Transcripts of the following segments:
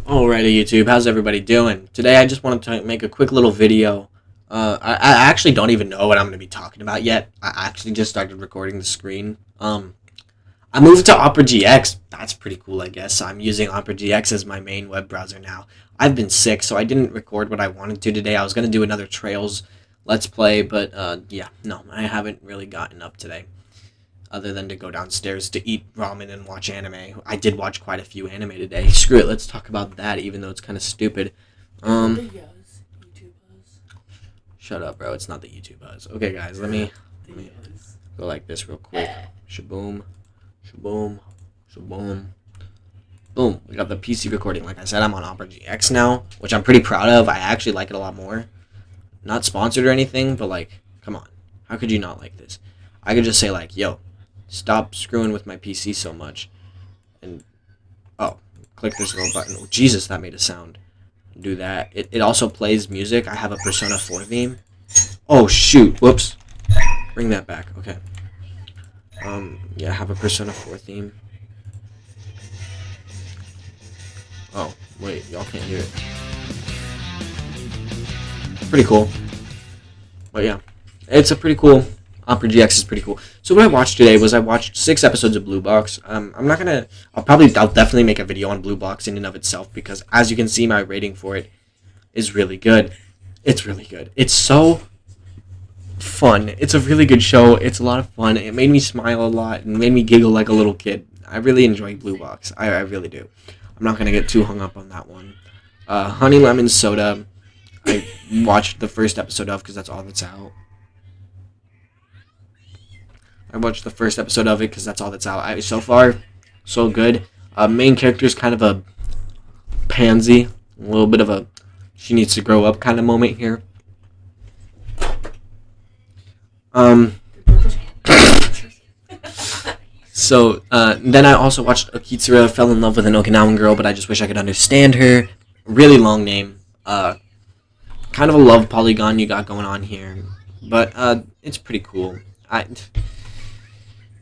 Alrighty, YouTube. How's everybody doing? Today, I just wanted to make a quick little video. I actually don't even know what I'm going to be talking about yet. I actually just started recording the screen. I moved to Opera GX. That's pretty cool, I guess. I'm using Opera GX as my main web browser now. I've been sick, so I didn't record what I wanted to today. I was going to do another Trails Let's Play, but yeah, no, I haven't really gotten up today. Other than to go downstairs to eat ramen and watch anime. I did watch quite a few anime today. Screw it, let's talk about that, even though it's kind of stupid. YouTube buzz. Shut up, bro. It's not the YouTube buzz. Okay, guys, let me go like this real quick. Shaboom, shaboom, shaboom. Boom. We got the PC recording. Like I said, I'm on Opera GX now, which I'm pretty proud of. I actually like it a lot more. Not sponsored or anything, but like, come on. How could you not like this? I could just say like, yo, stop screwing with my PC so much. And, oh, click this little button. Oh, Jesus, that made a sound. Do that. It also plays music. I have a Persona 4 theme. Oh, shoot. Whoops. Bring that back. Okay. Yeah, I have a Persona 4 theme. Oh, wait. Y'all can't hear it. Pretty cool. But yeah. It's a pretty cool... Opera GX is pretty cool. So what I watched today was I watched 6 episodes of Blue Box. I'm not gonna... I'll definitely make a video on Blue Box in and of itself because as you can see, my rating for it is really good. It's really good. It's so fun. It's a really good show. It's a lot of fun. It made me smile a lot and made me giggle like a little kid. I really enjoy Blue Box. I really do. I'm not gonna get too hung up on that one. Honey Lemon Soda. I watched the first episode of because that's all that's out. I watched the first episode of it because that's all that's out. So far, so good. Main character is kind of a pansy. A little bit of a she needs to grow up kind of moment here. So, then I also watched Okitsura, fell in love with an Okinawan girl, but I just wish I could understand her. Really long name. Kind of a love polygon you got going on here. But, it's pretty cool.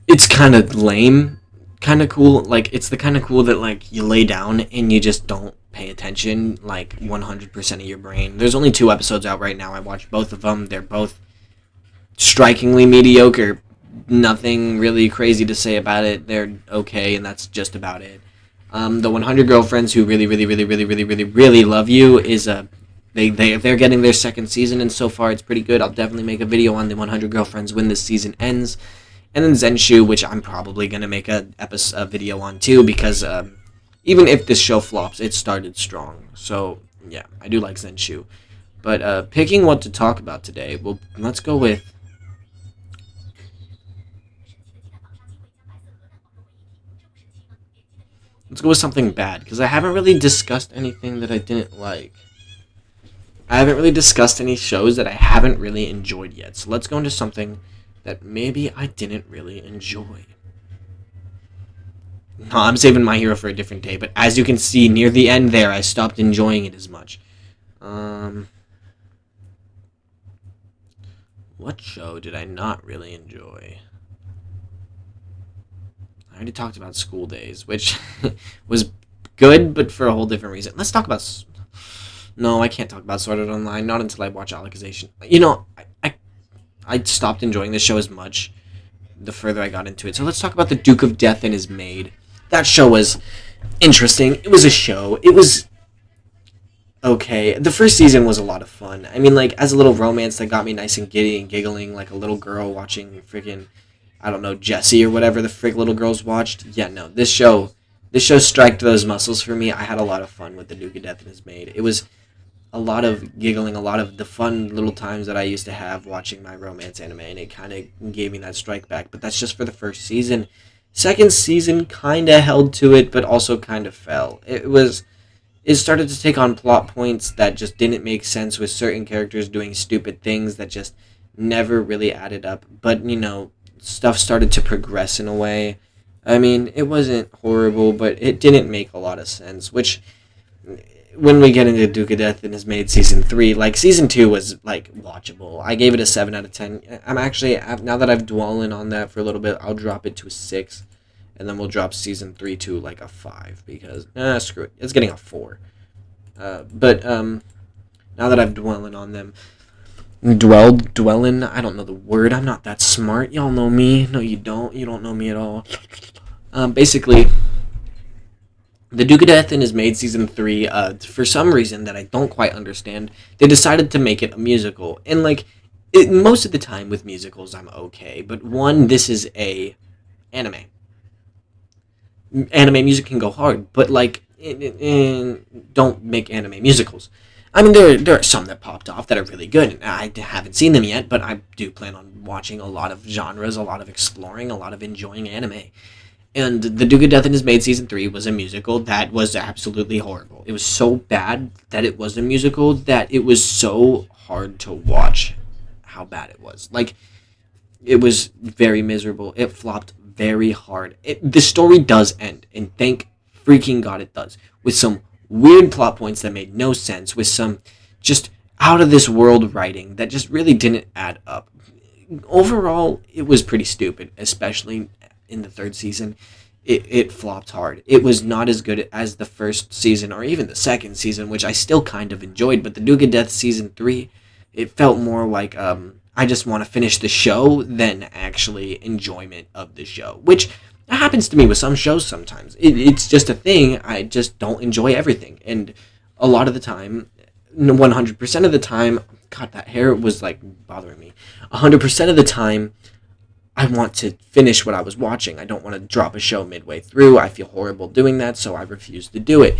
It's kind of lame, kind of cool. Like, it's the kind of cool that, like, you lay down and you just don't pay attention, like, 100% of your brain. There's only 2 episodes out right now. I watched both of them. They're both strikingly mediocre. Nothing really crazy to say about it. They're okay, and that's just about it. The 100 Girlfriends who really love you is they're getting their 2nd season, and so far it's pretty good. I'll definitely make a video on the 100 Girlfriends when this season ends. And then Zenshu, which I'm probably going to make a video on too, because even if this show flops, it started strong. So, yeah, I do like Zenshu. But picking what to talk about today, well, let's go with... Let's go with something bad, because I haven't really discussed anything that I didn't like. I haven't really discussed any shows that I haven't really enjoyed yet. So let's go into something that maybe I didn't really enjoy. No, I'm saving My Hero for a different day, but as you can see near the end there, I stopped enjoying it as much. What show did I not really enjoy? I already talked about School Days, which was good, but for a whole different reason. Let's talk about... No, I can't talk about Sword Art Online, not until I watch Alicization. You know, I stopped enjoying this show as much the further I got into it. So let's talk about the Duke of Death and his Maid. That show was interesting. It was a show. It was okay. The first season was a lot of fun. I mean, like, as a little romance that got me nice and giddy and giggling like a little girl watching freaking, I don't know, Jessie or whatever the frick little girls watched. Yeah, no, this show striked those muscles for me. I had a lot of fun with the Duke of Death and his Maid. It was a lot of giggling, a lot of the fun little times that I used to have watching my romance anime, and it kind of gave me that strike back. But that's just for the first season. Second season kind of held to it, but also kind of fell. It started to take on plot points that just didn't make sense, with certain characters doing stupid things that just never really added up. But, you know, stuff started to progress in a way. I mean, it wasn't horrible, but it didn't make a lot of sense, which... When we get into Duke of Death and his Maid Season 3, like, Season 2 was, like, watchable. I gave it a 7 out of 10. I'm actually, now that I've dwelled on that for a little bit, I'll drop it to a 6. And then we'll drop Season 3 to, like, a 5. Because, screw it. It's getting a 4. But now that I've dwelling on them, dwelling. I don't know the word. I'm not that smart. Y'all know me. No, you don't. You don't know me at all. Basically, the Duke of Death in his Maid season 3. For some reason that I don't quite understand, they decided to make it a musical. And like, most of the time with musicals, I'm okay. But one, this is a anime. Anime music can go hard, but like, don't make anime musicals. I mean, there are some that popped off that are really good, and I haven't seen them yet, but I do plan on watching a lot of genres, a lot of exploring, a lot of enjoying anime. And The Duke of Death and His Maid season 3 was a musical that was absolutely horrible. It was so bad that it was a musical that it was so hard to watch how bad it was. Like, it was very miserable. It flopped very hard. The story does end, and thank freaking God it does, with some weird plot points that made no sense, with some just out of this world writing that just really didn't add up. Overall, it was pretty stupid, especially in the third season. It flopped hard. It was not as good as the first season or even the second season, which I still kind of enjoyed. But the Duke of Death season 3, it felt more like I just want to finish the show than actually enjoyment of the show, which happens to me with some shows sometimes. It's just a thing. I just don't enjoy everything. And a lot of the time, 100% of the time, God, that hair was like bothering me. 100% of the time, I want to finish what I was watching. I don't want to drop a show midway through. I feel horrible doing that, so I refuse to do it.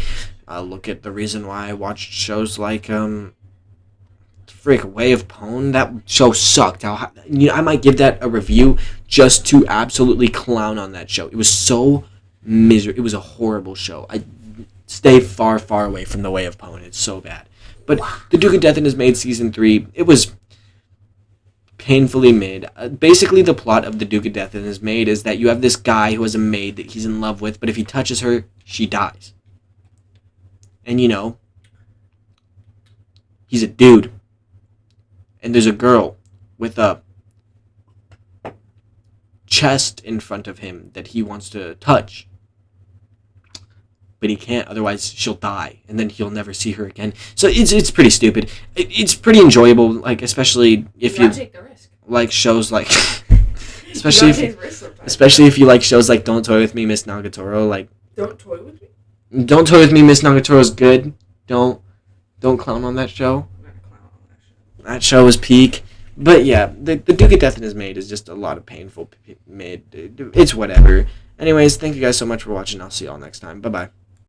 Look at the reason why I watched shows like Way of Pwn. That show sucked. I might give that a review just to absolutely clown on that show. It was so miserable. It was a horrible show. I stay far, far away from The Way of Pwn. It's so bad. But The Duke of Death and His Maid season 3, it was painfully mid. Basically, the plot of The Duke of Death and His Maid is that you have this guy who has a maid that he's in love with, but if he touches her, she dies. And he's a dude. And there's a girl with a chest in front of him that he wants to touch. But he can't, otherwise she'll die, and then he'll never see her again. So it's pretty stupid. It's pretty enjoyable, like, especially if you take the risk. like shows like especially if you like shows like Don't Toy With Me, Miss Nagatoro. Like, Don't Toy With Me? Don't Toy With Me, Miss Nagatoro is good. Don't clown on that show. That show is peak. But yeah, the Duke of Death and His Maid is just a lot of painful mid. It's whatever. Anyways, thank you guys so much for watching. I'll see y'all next time. Bye-bye.